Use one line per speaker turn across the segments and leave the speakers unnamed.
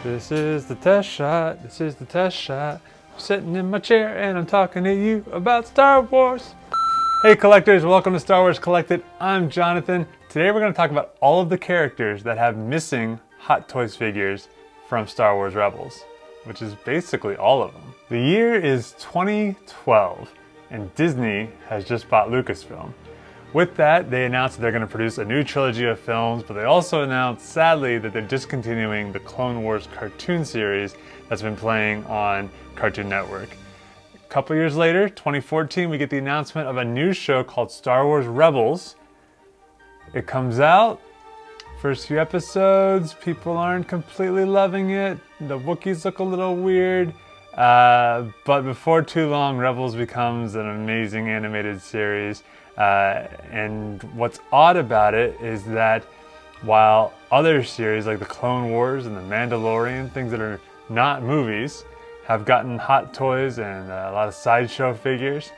This is the test shot. This is the test shot. I'm sitting in my chair and I'm talking to you about Star Wars. Hey collectors, welcome to Star Wars Collected. I'm Jonathan. Today we're going to talk about all of the characters that have missing Hot Toys figures from Star Wars Rebels, which is basically all of them. The year is 2012 and Disney has just bought Lucasfilm. With that, they announced that they're going to produce a new trilogy of films, but they also announced, sadly, that they're discontinuing the Clone Wars cartoon series that's been playing on Cartoon Network. A couple years later, 2014, we get the announcement of a new show called Star Wars Rebels. It comes out, first few episodes, people aren't completely loving it, the Wookiees look a little weird, but before too long, Rebels becomes an amazing animated series. And what's odd about it is that while other series like the Clone Wars and the Mandalorian, things that are not movies, have gotten Hot Toys and a lot of sideshow figures,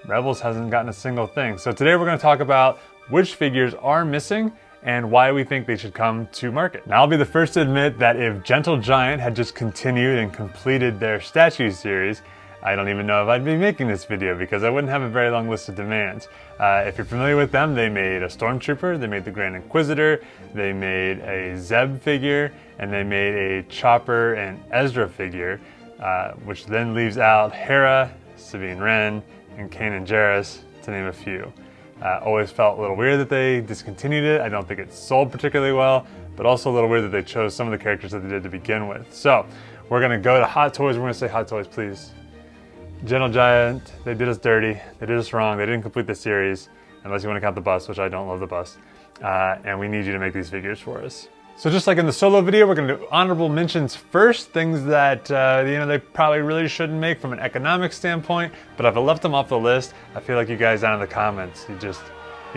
Rebels hasn't gotten a single thing. So today we're going to talk about which figures are missing and why we think they should come to market. Now I'll be the first to admit that if Gentle Giant had just continued and completed their statue series, I don't even know if I'd be making this video because I wouldn't have a very long list of demands. If you're familiar with them, they made a Stormtrooper, they made the Grand Inquisitor, they made a Zeb figure, and they made a Chopper and Ezra figure, which then leaves out Hera, Sabine Wren, and Kanan Jairus, to name a few. Always felt a little weird that they discontinued it. I don't think it sold particularly well, but also a little weird that they chose some of the characters that they did to begin with. So we're gonna go to Hot Toys. We're gonna say Hot Toys, please. Gentle Giant, they did us dirty, they did us wrong, they didn't complete the series, unless you want to count the bus, which I don't love the bus, and we need you to make these figures for us. So just like in the solo video, we're going to do honorable mentions first, things that they probably really shouldn't make from an economic standpoint, but if I left them off the list, I feel like you guys down in the comments, you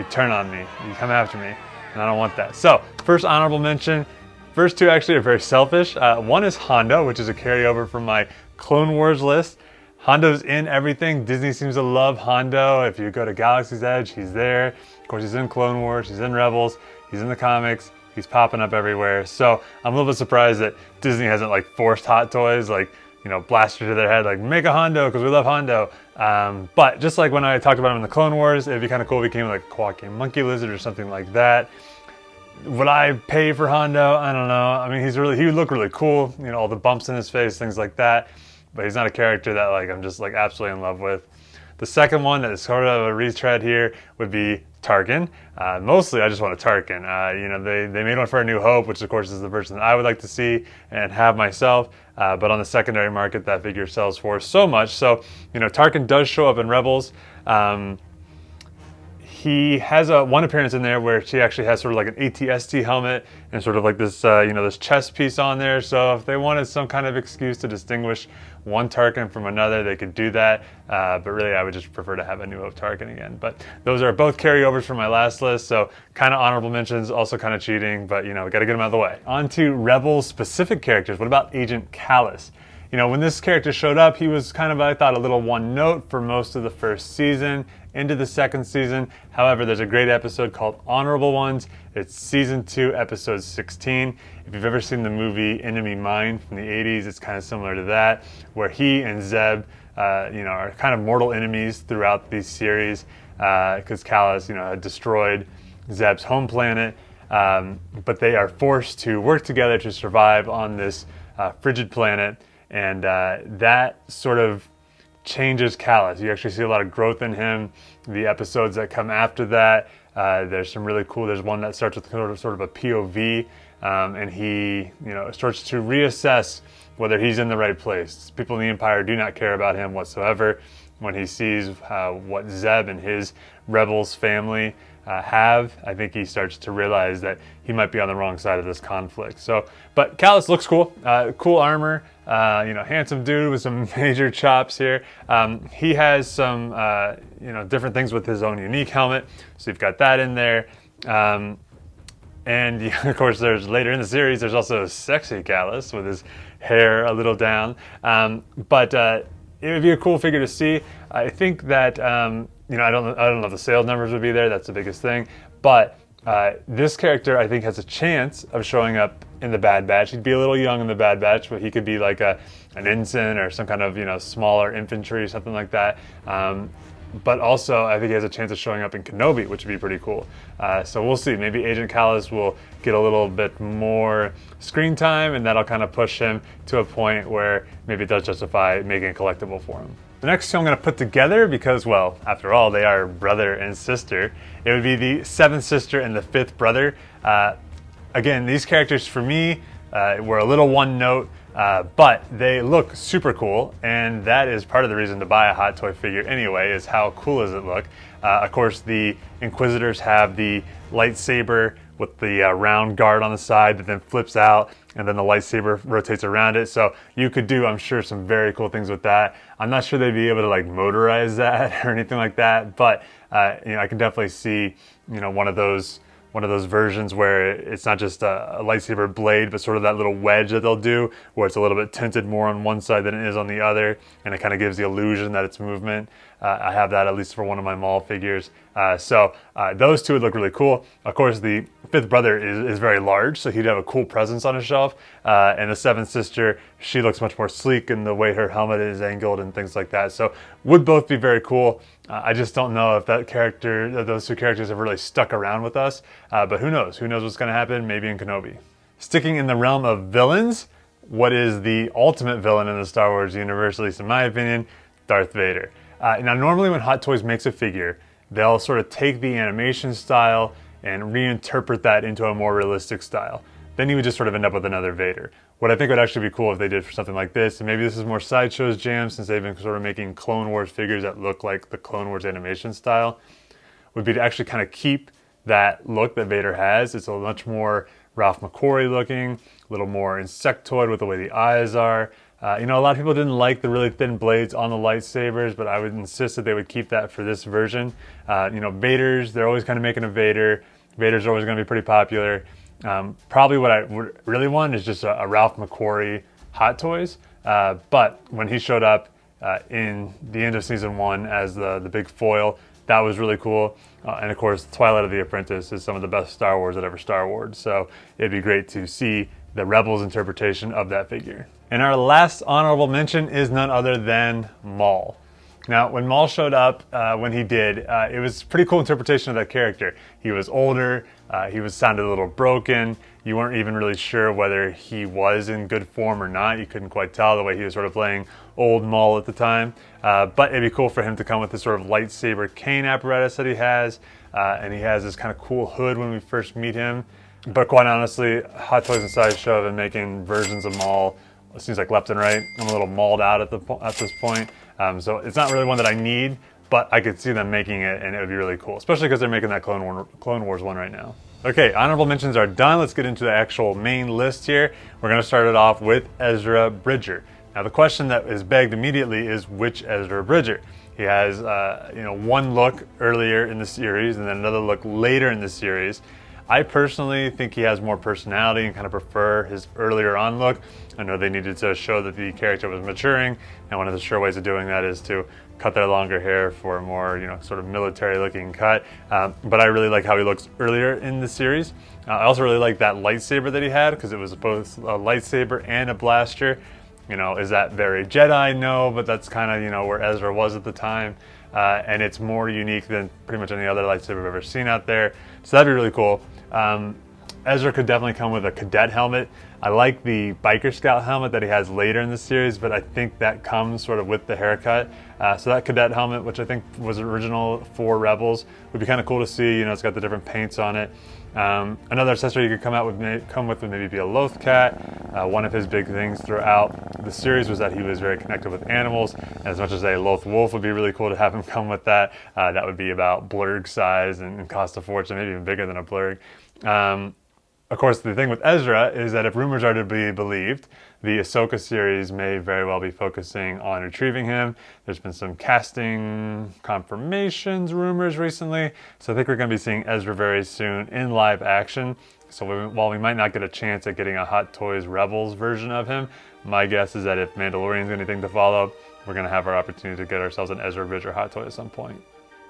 turn on me, you come after me, and I don't want that. So, first honorable mention, first two actually are very selfish. One is Hondo, which is a carryover from my Clone Wars list. Hondo's in everything. Disney seems to love Hondo. If you go to Galaxy's Edge, he's there. Of course, he's in Clone Wars, he's in Rebels, he's in the comics, he's popping up everywhere. So I'm a little bit surprised that Disney hasn't like forced Hot Toys, like, blaster to their head, like make a Hondo because we love Hondo. But just like when I talked about him in the Clone Wars, it'd be kind of cool if he came like a Quaking Monkey Lizard or something like that. Would I pay for Hondo? I don't know. I mean, he would look really cool. All the bumps in his face, things like that. But he's not a character that I'm just absolutely in love with. The second one that is sort of a retread here would be Tarkin. Mostly I just want a Tarkin. They made one for A New Hope, which of course is the version that I would like to see and have myself. But on the secondary market, that figure sells for so much. So, Tarkin does show up in Rebels. He has one appearance in there where she actually has sort of like an AT-ST helmet and sort of like this, this chest piece on there. So if they wanted some kind of excuse to distinguish one Tarkin from another, they could do that. But really, I would just prefer to have A New Hope Tarkin again. But those are both carryovers from my last list. So kind of honorable mentions, also kind of cheating, but we got to get them out of the way. On to Rebels specific characters. What about Agent Kallus? When this character showed up, he was kind of, I thought, a little one note for most of the first season, into the second season. However, there's a great episode called Honorable Ones. It's season 2, episode 16. If you've ever seen the movie Enemy Mine from the 80s, it's kind of similar to that, where he and Zeb, are kind of mortal enemies throughout these series, because Kallus, had destroyed Zeb's home planet, but they are forced to work together to survive on this frigid planet. And that sort of changes Kallus. You actually see a lot of growth in him. The episodes that come after that, there's some really cool. There's one that starts with sort of a POV, and he, starts to reassess whether he's in the right place. People in the Empire do not care about him whatsoever. When he sees what Zeb and his Rebels family have, I think he starts to realize that he might be on the wrong side of this conflict. So, but Kallus looks cool, cool armor, handsome dude with some major chops here. He has some, different things with his own unique helmet. So you've got that in there. And of course, there's later in the series, there's also sexy Kallus with his hair a little down. But it would be a cool figure to see. I think that, I don't know if the sales numbers would be there. That's the biggest thing. But This character, I think, has a chance of showing up in the Bad Batch. He'd be a little young in the Bad Batch, but he could be like an ensign or some kind of, smaller infantry, something like that. But also, I think he has a chance of showing up in Kenobi, which would be pretty cool. So we'll see. Maybe Agent Kallus will get a little bit more screen time, and that'll kind of push him to a point where maybe it does justify making a collectible for him. The next two I'm going to put together because, well, after all, they are brother and sister. It would be the seventh sister and the fifth brother. Again, these characters for me were a little one note, but they look super cool, and that is part of the reason to buy a Hot Toy figure anyway, is how cool does it look. Of course, the Inquisitors have the lightsaber with the round guard on the side that then flips out, and then the lightsaber rotates around it. So you could do, I'm sure, some very cool things with that. I'm not sure they'd be able to like motorize that or anything like that, but I can definitely see, one of those versions where it's not just a lightsaber blade, but sort of that little wedge that they'll do, where it's a little bit tinted more on one side than it is on the other, and it kind of gives the illusion that it's movement. I have that at least for one of my Maul figures. So those two would look really cool. Of course, the fifth brother is very large, so he'd have a cool presence on his shelf. And the seventh sister, she looks much more sleek in the way her helmet is angled and things like that. So would both be very cool. I just don't know if those two characters have really stuck around with us. But who knows? Who knows what's going to happen? Maybe in Kenobi. Sticking in the realm of villains, what is the ultimate villain in the Star Wars universe, at least in my opinion? Darth Vader. Now, normally when Hot Toys makes a figure, they'll sort of take the animation style and reinterpret that into a more realistic style. Then you would just sort of end up with another Vader. What I think would actually be cool if they did for something like this, and maybe this is more Sideshow's jam since they've been sort of making Clone Wars figures that look like the Clone Wars animation style, would be to actually kind of keep that look that Vader has. It's a much more Ralph McQuarrie looking, a little more insectoid with the way the eyes are. A lot of people didn't like the really thin blades on the lightsabers, but I would insist that they would keep that for this version. Vader's, they're always kind of making a Vader. Vader's always going to be pretty popular. Probably what I would really want is just a Ralph McQuarrie Hot Toys. But when he showed up in the end of season 1 as the big foil, that was really cool. And of course, Twilight of the Apprentice is some of the best Star Wars that ever Star Wars. So it'd be great to see the Rebels interpretation of that figure. And our last honorable mention is none other than Maul. Now, when Maul showed up, when he did, it was a pretty cool interpretation of that character. He was older, he sounded a little broken, you weren't even really sure whether he was in good form or not. You couldn't quite tell the way he was sort of playing old Maul at the time. But it'd be cool for him to come with this sort of lightsaber cane apparatus that he has, and he has this kind of cool hood when we first meet him. But quite honestly, Hot Toys and Sideshow have been making versions of Maul, it seems like left and right. I'm a little mauled out at this point. So it's not really one that I need, but I could see them making it and it would be really cool, especially because they're making that Clone Wars one right now. Okay, honorable mentions are done. Let's get into the actual main list here. We're going to start it off with Ezra Bridger. Now the question that is begged immediately is which Ezra Bridger? He has one look earlier in the series and then another look later in the series. I personally think he has more personality and kind of prefer his earlier on look. I know they needed to show that the character was maturing, and one of the sure ways of doing that is to cut their longer hair for a more, sort of military looking cut. But I really like how he looks earlier in the series. I also really like that lightsaber that he had because it was both a lightsaber and a blaster. Is that very Jedi? No, but that's kind of, where Ezra was at the time. And it's more unique than pretty much any other lightsaber I've ever seen out there. So that'd be really cool. Ezra could definitely come with a cadet helmet. I like the biker scout helmet that he has later in the series, but I think that comes sort of with the haircut. So that cadet helmet, which I think was original for Rebels, would be kind of cool to see. It's got the different paints on it. Another accessory you could come with would maybe be a Loth cat. One of his big things throughout the series was that he was very connected with animals. And as much as a Loth wolf would be really cool to have him come with that, that would be about blurg size and cost a fortune, maybe even bigger than a blurg. Of course, the thing with Ezra is that if rumors are to be believed, the Ahsoka series may very well be focusing on retrieving him. There's been some casting confirmations, rumors recently, so I think we're going to be seeing Ezra very soon in live action. So while we might not get a chance at getting a Hot Toys Rebels version of him, my guess is that if Mandalorian's anything to follow, we're going to have our opportunity to get ourselves an Ezra Bridger Hot Toy at some point.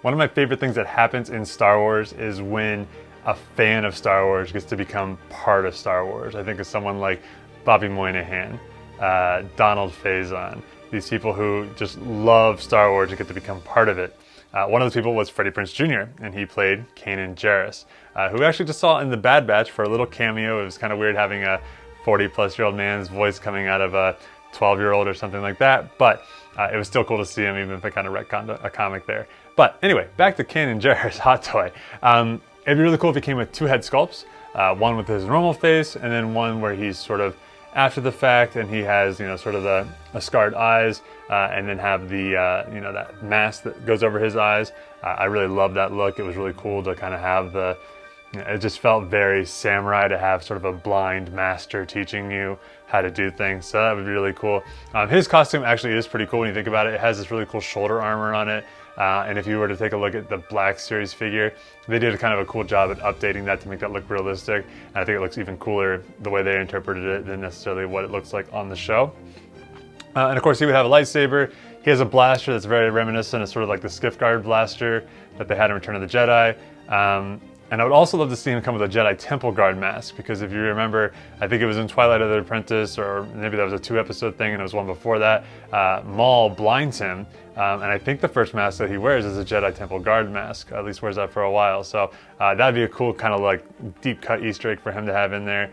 One of my favorite things that happens in Star Wars is when a fan of Star Wars gets to become part of Star Wars. I think of someone like Bobby Moynihan, Donald Faison, these people who just love Star Wars and get to become part of it. One of those people was Freddie Prinze Jr., and he played Kanan Jairus, who we actually just saw in The Bad Batch for a little cameo. It was kind of weird having a 40-plus-year-old man's voice coming out of a 12-year-old or something like that, but it was still cool to see him, even if I kind of retconned a comic there. But anyway, back to Kanan Jairus, hot toy. It'd be really cool if he came with two head sculpts, one with his normal face, and then one where he's sort of after the fact, and he has, sort of the scarred eyes, and then have the, that mask that goes over his eyes. I really love that look. It was really cool to kind of have it just felt very samurai to have sort of a blind master teaching you how to do things. So that would be really cool. His costume actually is pretty cool when you think about it. It has this really cool shoulder armor on it. And if you were to take a look at the Black Series figure, they did kind of a cool job at updating that to make that look realistic. And I think it looks even cooler the way they interpreted it than necessarily what it looks like on the show. And of course, he would have a lightsaber. He has a blaster that's very reminiscent of sort of like the Skiff Guard blaster that they had in Return of the Jedi. And I would also love to see him come with a Jedi Temple Guard mask, because if you remember, I think it was in Twilight of the Apprentice, or maybe that was a 2-episode thing and it was one before that, Maul blinds him, and I think the first mask that he wears is a Jedi Temple Guard mask, at least wears that for a while, so that'd be a cool kind of like deep cut Easter egg for him to have in there.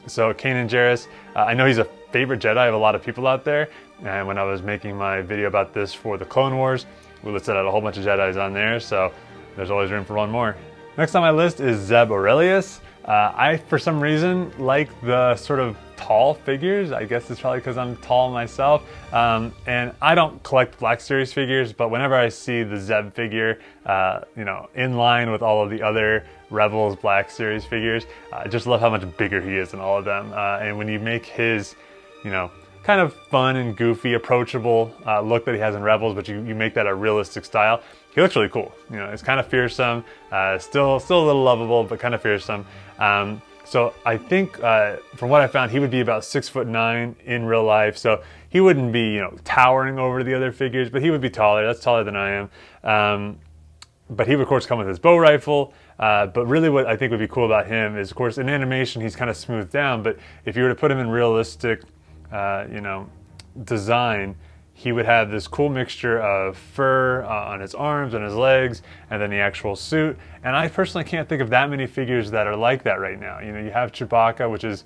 So Kanan Jairus, I know he's a favorite Jedi of a lot of people out there, and when I was making my video about this for the Clone Wars, we listed out a whole bunch of Jedis on there, so there's always room for one more. Next on my list is Zeb Aurelius. I, for some reason, like the sort of tall figures. I guess it's probably because I'm tall myself. And I don't collect Black Series figures, but whenever I see the Zeb figure, in line with all of the other Rebels Black Series figures, I just love how much bigger he is than all of them. And when you make his, kind of fun and goofy, approachable look that he has in Rebels, but you make that a realistic style, he looks really cool. It's kind of fearsome, still a little lovable, but kind of fearsome. So I think from what I found, he would be about 6'9" in real life. So he wouldn't be, towering over the other figures, but he would be taller. That's taller than I am. But he would, of course, come with his bow rifle. But really what I think would be cool about him is, of course, in animation, he's kind of smoothed down. But if you were to put him in realistic, design, he would have this cool mixture of fur on his arms and his legs, and then the actual suit. And I personally can't think of that many figures that are like that right now. You have Chewbacca, which is,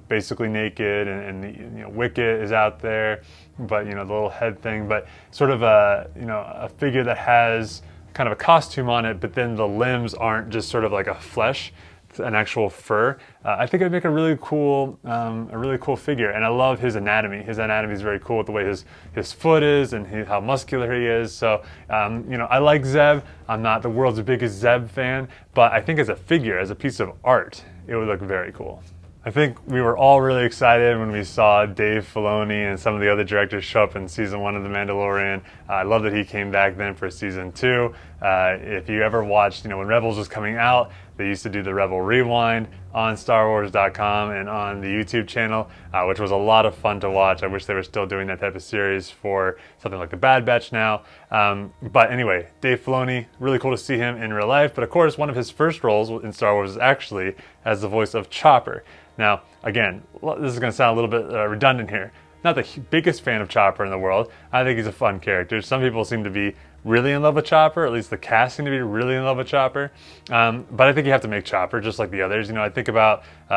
basically naked, and the, Wicket is out there, but, the little head thing, but sort of a figure that has kind of a costume on it, but then the limbs aren't just sort of like a flesh, an actual fur. I think it'd make a really cool figure, and I love his anatomy. His anatomy is very cool with the way his foot is and how muscular he is. So, I like Zeb. I'm not the world's biggest Zeb fan, but I think as a figure, as a piece of art, it would look very cool. I think we were all really excited when we saw Dave Filoni and some of the other directors show up in season 1 of The Mandalorian. I love that he came back then for season 2. If you ever watched, when Rebels was coming out, they used to do the Rebel Rewind on StarWars.com and on the YouTube channel, which was a lot of fun to watch. I wish they were still doing that type of series for something like The Bad Batch now. But anyway, Dave Filoni, really cool to see him in real life. But of course, one of his first roles in Star Wars is actually as the voice of Chopper. Now, again, this is going to sound a little bit redundant here. Not the biggest fan of Chopper in the world. I think he's a fun character. Some people seem to be really in love with Chopper, or at least the cast seem to be really in love with Chopper. But I think you have to make Chopper just like the others. I think about the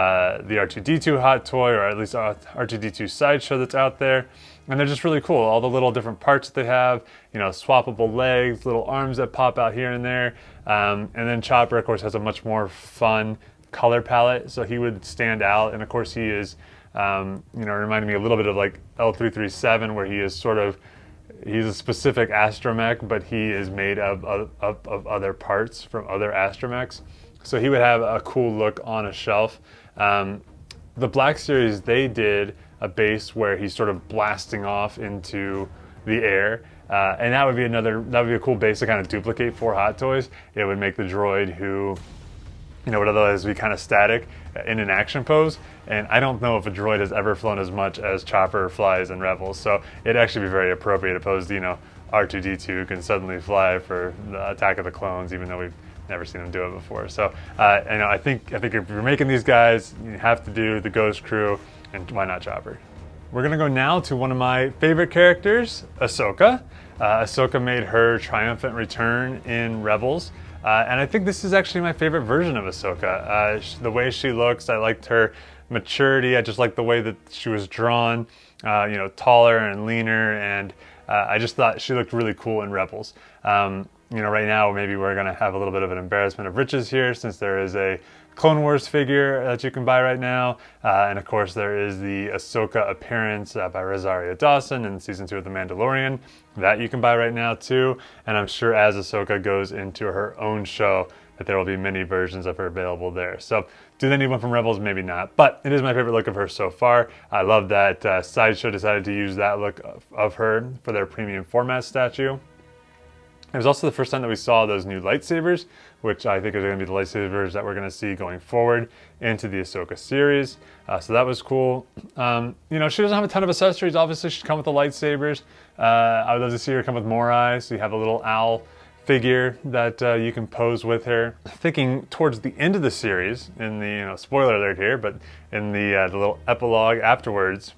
R2-D2 hot toy, or at least R2-D2 sideshow that's out there. And they're just really cool. All the little different parts that they have, swappable legs, little arms that pop out here and there. And then Chopper, of course, has a much more fun color palette, so he would stand out. And of course, he is, reminding me a little bit of like L337, where he is he's a specific astromech, but he is made of other parts from other astromechs. So he would have a cool look on a shelf. The Black Series, they did a base where he's sort of blasting off into the air. And that would be a cool base to kind of duplicate for Hot Toys. It would make the droid who, would otherwise be kind of static in an action pose. And I don't know if a droid has ever flown as much as Chopper flies in Rebels. So it'd actually be very appropriate opposed to, R2-D2 can suddenly fly for the Attack of the Clones, even though we've never seen him do it before. So I think if you're making these guys, you have to do the Ghost Crew, and why not Chopper? We're gonna go now to one of my favorite characters, Ahsoka. Ahsoka made her triumphant return in Rebels. And I think this is actually my favorite version of Ahsoka. The way she looks, I liked her maturity. I just liked the way that she was drawn, taller and leaner, and I just thought she looked really cool in Rebels. Right now maybe we're gonna have a little bit of an embarrassment of riches here, since there is a Clone Wars figure that you can buy right now, and of course there is the Ahsoka appearance by Rosario Dawson in season 2 of The Mandalorian that you can buy right now too. And I'm sure as Ahsoka goes into her own show that there will be many versions of her available there. So do they need one from Rebels? Maybe not, but it is my favorite look of her so far. I love that Sideshow decided to use that look of her for their premium format statue. It was also the first time that we saw those new lightsabers, which I think are going to be the lightsabers that we're going to see going forward into the Ahsoka series. So that was cool. She doesn't have a ton of accessories. Obviously, she's come with the lightsabers. I would love to see her come with more eyes. So you have a little owl figure that you can pose with her. Thinking towards the end of the series, in the spoiler alert here, but in the little epilogue afterwards,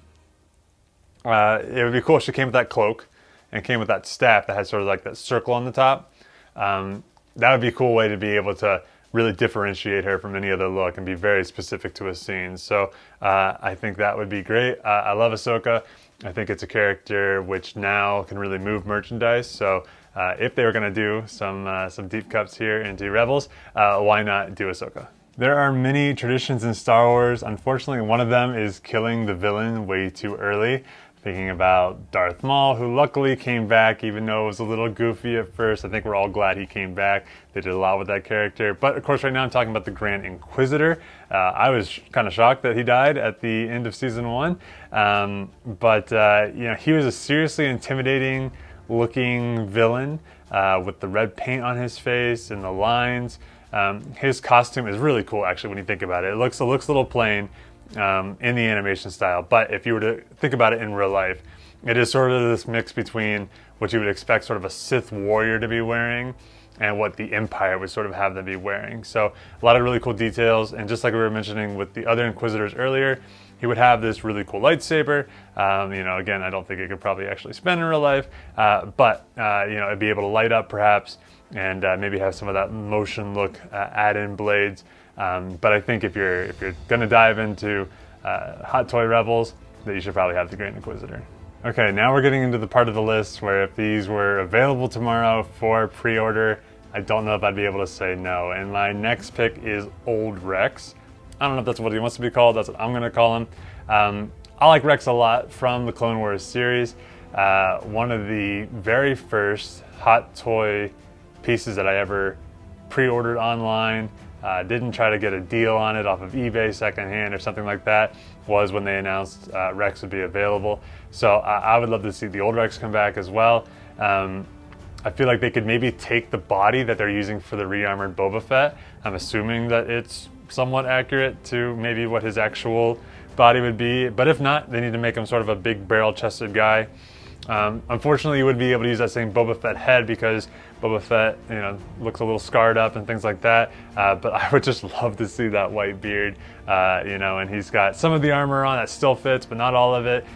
it would be cool if she came with that cloak and came with that staff that had sort of like that circle on the top. That would be a cool way to be able to really differentiate her from any other look and be very specific to a scene. So I think that would be great. I love Ahsoka. I think it's a character which now can really move merchandise. So if they were going to do some deep cuts here into Rebels, why not do Ahsoka? There are many traditions in Star Wars. Unfortunately, one of them is killing the villain way too early. Thinking about Darth Maul, who luckily came back, even though it was a little goofy at first. I think we're all glad he came back. They did a lot with that character. But of course, right now I'm talking about the Grand Inquisitor. I was kind of shocked that he died at the end of season 1. He was a seriously intimidating looking villain with the red paint on his face and the lines. His costume is really cool, actually, when you think about it. It looks a little plain in the animation style, but if you were to think about it in real life, it is sort of this mix between what you would expect sort of a Sith warrior to be wearing and what the Empire would sort of have them be wearing. So a lot of really cool details, and just like we were mentioning with the other Inquisitors earlier, he would have this really cool lightsaber. Again, I don't think it could probably actually spin in real life, but it'd be able to light up perhaps, and maybe have some of that motion look add-in blades. But I think if you're gonna dive into Hot Toy Rebels, that you should probably have the Grand Inquisitor. Okay, now we're getting into the part of the list where if these were available tomorrow for pre-order, I don't know if I'd be able to say no. And my next pick is Old Rex. I don't know if that's what he wants to be called. That's what I'm gonna call him. I like Rex a lot from the Clone Wars series. One of the very first Hot Toy pieces that I ever pre-ordered online, didn't try to get a deal on it off of eBay secondhand or something like that, was when they announced Rex would be available. So I would love to see the old Rex come back as well. I feel like they could maybe take the body that they're using for the re-armored Boba Fett. I'm assuming that it's somewhat accurate to maybe what his actual body would be, but if not, they need to make him sort of a big barrel-chested guy. Unfortunately, you wouldn't be able to use that same Boba Fett head because Boba Fett, looks a little scarred up and things like that. But I would just love to see that white beard, and he's got some of the armor on that still fits, but not all of it.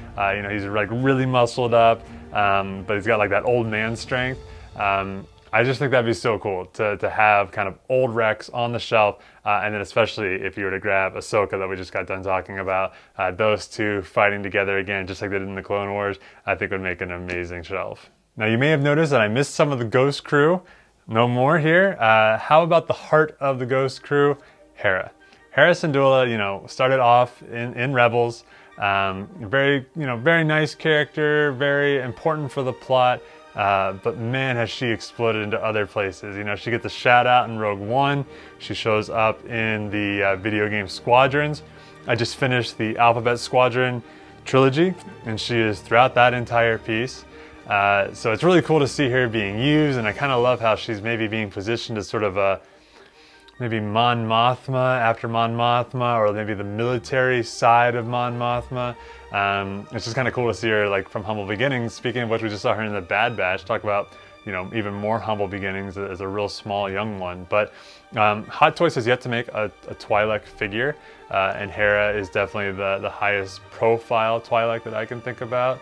He's like really muscled up, but he's got like that old man strength. I just think that'd be so cool to have kind of old Rex on the shelf, and then especially if you were to grab Ahsoka that we just got done talking about, those two fighting together again, just like they did in the Clone Wars, I think would make an amazing shelf. Now you may have noticed that I missed some of the Ghost Crew. No more here. How about the heart of the Ghost Crew, Hera? Hera Syndulla, started off in Rebels. Very nice character, very important for the plot. But man, has she exploded into other places. She gets a shout out in Rogue One. She shows up in the video game Squadrons. I just finished the Alphabet Squadron trilogy, and she is throughout that entire piece. So it's really cool to see her being used, and I kind of love how she's maybe being positioned as sort of a maybe Mon Mothma after Mon Mothma, or maybe the military side of Mon Mothma. It's just kind of cool to see her like from humble beginnings. Speaking of which, we just saw her in the Bad Batch. Talk about even more humble beginnings as a real small young one. But Hot Toys has yet to make a Twi'lek figure, and Hera is definitely the highest profile Twi'lek that I can think about.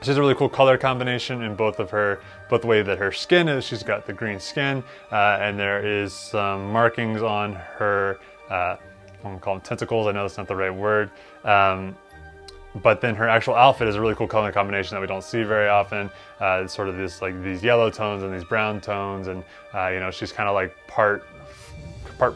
She has a really cool color combination in both the way that her skin is. She's got the green skin, and there is some markings on her, I'm gonna call them tentacles. I know that's not the right word. But then her actual outfit is a really cool color combination that we don't see very often. It's sort of these yellow tones and these brown tones, and she's kind of like part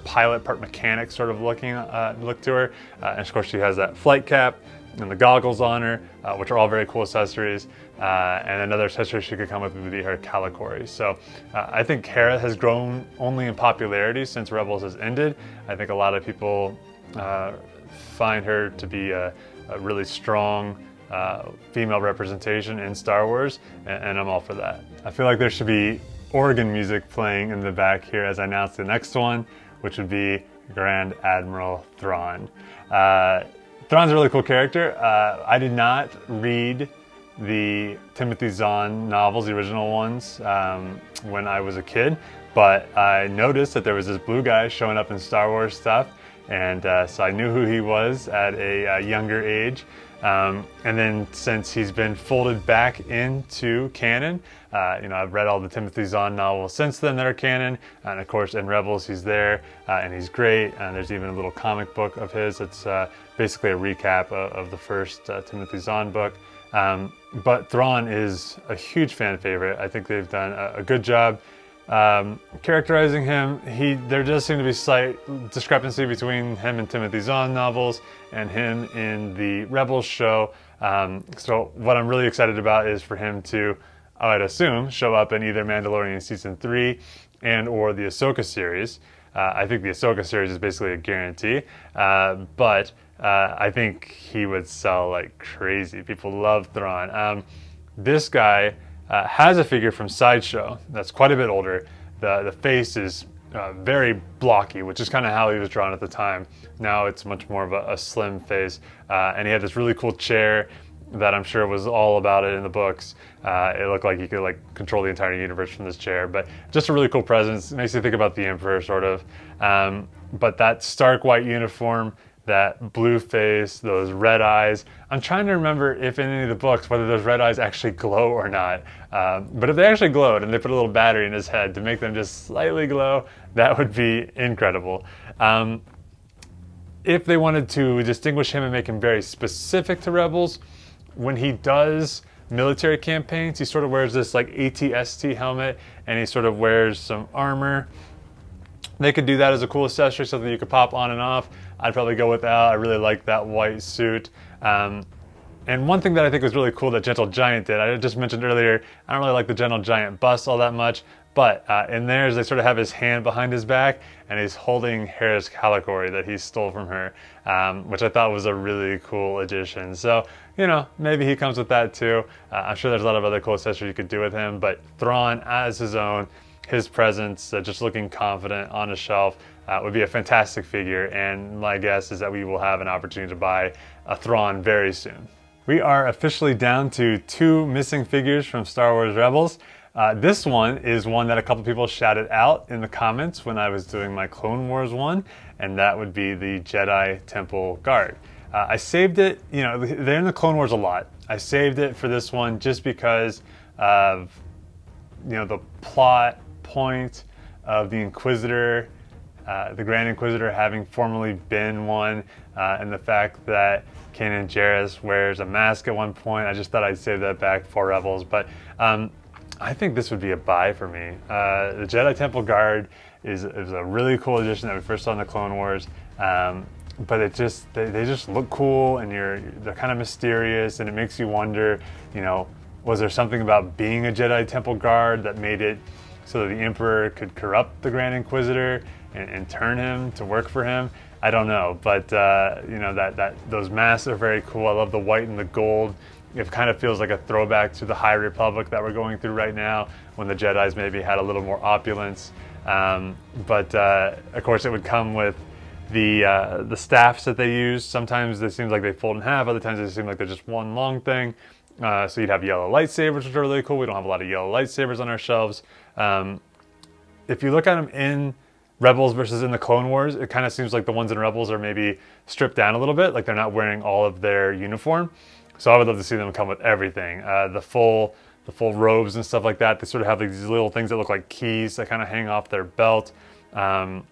pilot, part mechanic sort of look to her. And of course she has that flight cap and the goggles on her, which are all very cool accessories. And another accessory she could come with would be her Calicory. So I think Hera has grown only in popularity since Rebels has ended. I think a lot of people find her to be a really strong female representation in Star Wars, and I'm all for that. I feel like there should be organ music playing in the back here as I announce the next one, which would be Grand Admiral Thrawn. Thrawn's a really cool character. I did not read the Timothy Zahn novels, the original ones, when I was a kid, but I noticed that there was this blue guy showing up in Star Wars stuff, and so I knew who he was at a younger age. And then since he's been folded back into canon, I've read all the Timothy Zahn novels since then that are canon, and of course in Rebels he's there, and he's great, and there's even a little comic book of his that's basically a recap of the first Timothy Zahn book. But Thrawn is a huge fan favorite. I think they've done a good job characterizing him. There does seem to be slight discrepancy between him in Timothy Zahn novels and him in the Rebels show. So what I'm really excited about is for him to, I'd assume, show up in either Mandalorian Season 3 and or the Ahsoka series. I think the Ahsoka series is basically a guarantee, but I think he would sell like crazy. People love Thrawn. This guy has a figure from Sideshow that's quite a bit older. The face is very blocky, which is kind of how he was drawn at the time. Now it's much more of a slim face, and he had this really cool chair that I'm sure was all about it in the books. It looked like he could control the entire universe from this chair, but just a really cool presence. It makes you think about the Emperor sort of. But that stark white uniform, that blue face, those red eyes. I'm trying to remember if in any of the books whether those red eyes actually glow or not. But if they actually glowed and they put a little battery in his head to make them just slightly glow, that would be incredible. If they wanted to distinguish him and make him very specific to Rebels, when he does military campaigns, he sort of wears this AT-ST helmet, and he sort of wears some armor. They could do that as a cool accessory, something you could pop on and off. I'd probably go with that. I really like that white suit. And one thing that I think was really cool that Gentle Giant did, I just mentioned earlier, I don't really like the Gentle Giant bust all that much, but in theirs they sort of have his hand behind his back, and he's holding Hera's Calicory that he stole from her, which I thought was a really cool addition. So, maybe he comes with that too. I'm sure there's a lot of other cool accessories you could do with him, but Thrawn as his own, his presence, just looking confident on a shelf, would be a fantastic figure, and my guess is that we will have an opportunity to buy a Thrawn very soon. We are officially down to 2 missing figures from Star Wars Rebels. This one is one that a couple people shouted out in the comments when I was doing my Clone Wars one, and that would be the Jedi Temple Guard. I saved it, they're in the Clone Wars a lot. I saved it for this one just because of, the plot point of the Inquisitor, the Grand Inquisitor having formerly been one, and the fact that Kanan Jairus wears a mask at one point. I just thought I'd save that back for Rebels, but I think this would be a buy for me. The Jedi Temple Guard is a really cool addition that we first saw in the Clone Wars, but they just look cool, and they're kind of mysterious, and it makes you wonder, was there something about being a Jedi Temple Guard that made it so that the Emperor could corrupt the Grand Inquisitor and turn him to work for him? I don't know, but those masks are very cool. I love the white and the gold. It kind of feels like a throwback to the High Republic that we're going through right now, when the Jedis maybe had a little more opulence. But of course, it would come with the staffs that they use. Sometimes it seems like they fold in half. Other times it seems like they're just one long thing. So you'd have yellow lightsabers, which are really cool. We don't have a lot of yellow lightsabers on our shelves. If you look at them in Rebels versus in the Clone Wars, it kind of seems like the ones in Rebels are maybe stripped down a little bit, like they're not wearing all of their uniform. So I would love to see them come with everything, the full robes and stuff like that. They sort of have these little things that look like keys that kind of hang off their belt, and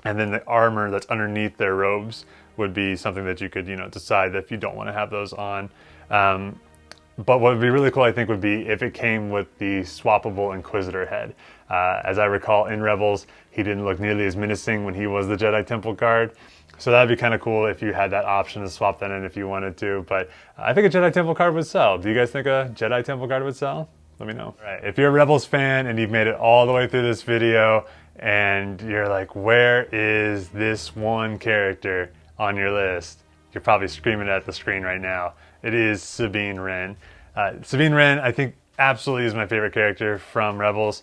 then the armor that's underneath their robes would be something that you could, decide that if you don't want to have those on. But what would be really cool, I think, would be if it came with the swappable Inquisitor head. As I recall, in Rebels, he didn't look nearly as menacing when he was the Jedi Temple Guard. So that'd be kind of cool if you had that option to swap that in if you wanted to. But I think a Jedi Temple Guard would sell. Do you guys think a Jedi Temple Guard would sell? Let me know. All right, if you're a Rebels fan and you've made it all the way through this video and you're like, where is this one character on your list? You're probably screaming at the screen right now. It is Sabine Wren. Sabine Wren, I think, absolutely is my favorite character from Rebels.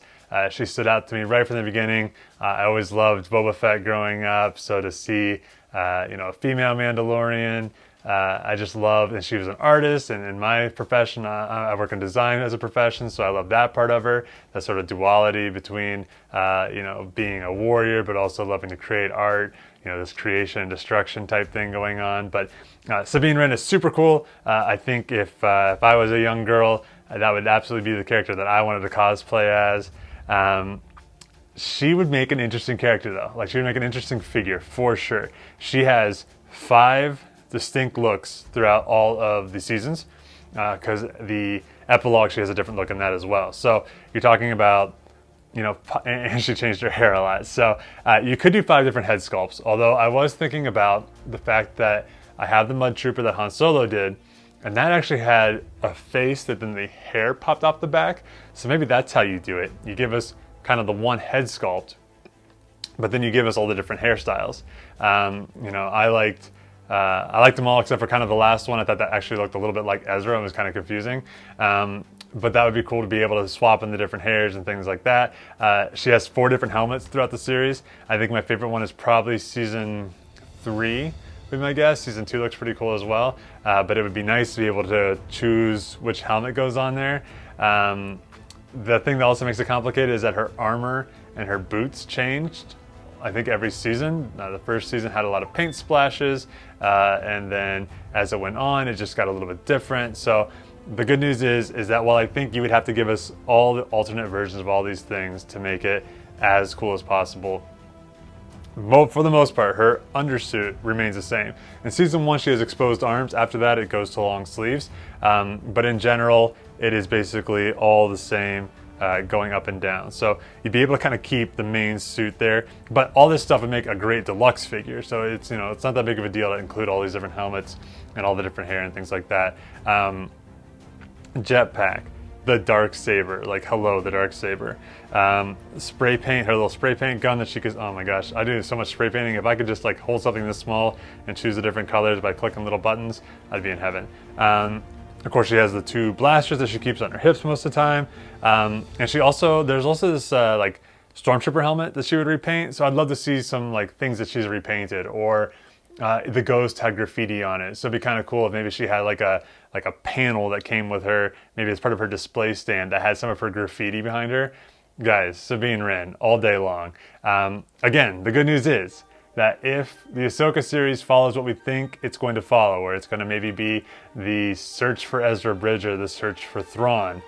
She stood out to me right from the beginning. I always loved Boba Fett growing up, so to see a female Mandalorian, I just loved, and she was an artist, and in my profession, I work in design as a profession, so I love that part of her, that sort of duality between, being a warrior, but also loving to create art, this creation and destruction type thing going on. But Sabine Wren is super cool. I think if I was a young girl, that would absolutely be the character that I wanted to cosplay as. She would make an interesting character though. Like, she would make an interesting figure for sure. She has 5 distinct looks throughout all of the seasons, because the epilogue, she has a different look in that as well. So you're talking about, and she changed her hair a lot. So you could do 5 different head sculpts. Although I was thinking about the fact that I have the Mud Trooper that Han Solo did, and that actually had a face that then the hair popped off the back. So maybe that's how you do it. You give us kind of the one head sculpt, but then you give us all the different hairstyles. I liked them all except for kind of the last one. I thought that actually looked a little bit like Ezra and was kind of confusing. But that would be cool to be able to swap in the different hairs and things like that. She has 4 different helmets throughout the series. I think my favorite one is probably season 3, would be my guess. Season 2 looks pretty cool as well. But it would be nice to be able to choose which helmet goes on there. The thing that also makes it complicated is that her armor and her boots changed, I think, every season. The first season had a lot of paint splashes, and then as it went on, it just got a little bit different. So the good news is that while I think you would have to give us all the alternate versions of all these things to make it as cool as possible, for the most part, her undersuit remains the same. In season 1, she has exposed arms. After that, it goes to long sleeves. But in general, it is basically all the same, going up and down. So you'd be able to kind of keep the main suit there. But all this stuff would make a great deluxe figure. So it's it's not that big of a deal to include all these different helmets and all the different hair and things like that. Jetpack. The dark saber, like hello, the dark saber. Spray paint, her little spray paint gun that she could, oh my gosh, I do so much spray painting. If I could just like hold something this small and choose the different colors by clicking little buttons, I'd be in heaven. Of course, she has the 2 blasters that she keeps on her hips most of the time. And there's also this like stormtrooper helmet that she would repaint. So I'd love to see some like things that she's repainted, or the ghost had graffiti on it. So it'd be kind of cool if maybe she had like a panel that came with her, maybe as part of her display stand, that had some of her graffiti behind her. Guys, Sabine Wren, all day long. Again, the good news is that if the Ahsoka series follows what we think it's going to follow, where it's going to maybe be the search for Ezra Bridger, the search for Thrawn,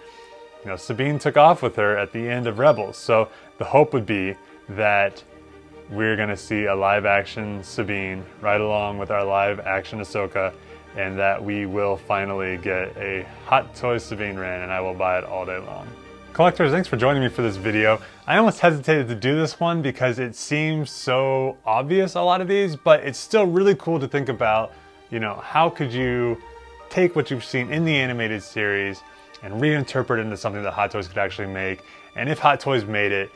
Sabine took off with her at the end of Rebels. So the hope would be that we're going to see a live-action Sabine right along with our live-action Ahsoka, and that we will finally get a Hot Toy Sabine Wren, and I will buy it all day long. Collectors, thanks for joining me for this video. I almost hesitated to do this one because it seems so obvious, a lot of these, but it's still really cool to think about, how could you take what you've seen in the animated series and reinterpret it into something that Hot Toys could actually make. And if Hot Toys made it,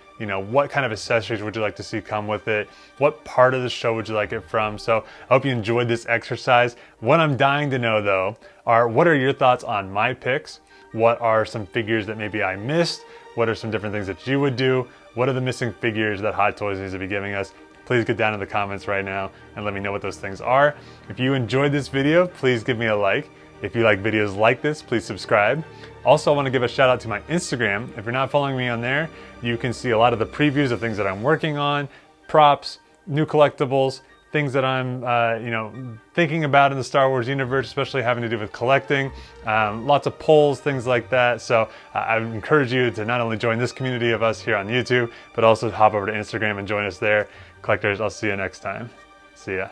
what kind of accessories would you like to see come with it? What part of the show would you like it from? So I hope you enjoyed this exercise. What I'm dying to know though are, what are your thoughts on my picks? What are some figures that maybe I missed? What are some different things that you would do? What are the missing figures that Hot Toys needs to be giving us? Please get down in the comments right now and let me know what those things are. If you enjoyed this video, please give me a like. If you like videos like this, please subscribe. Also, I want to give a shout out to my Instagram. If you're not following me on there, you can see a lot of the previews of things that I'm working on, props, new collectibles, things that I'm thinking about in the Star Wars universe, especially having to do with collecting, lots of polls, things like that. So I would encourage you to not only join this community of us here on YouTube, but also hop over to Instagram and join us there. Collectors, I'll see you next time. See ya.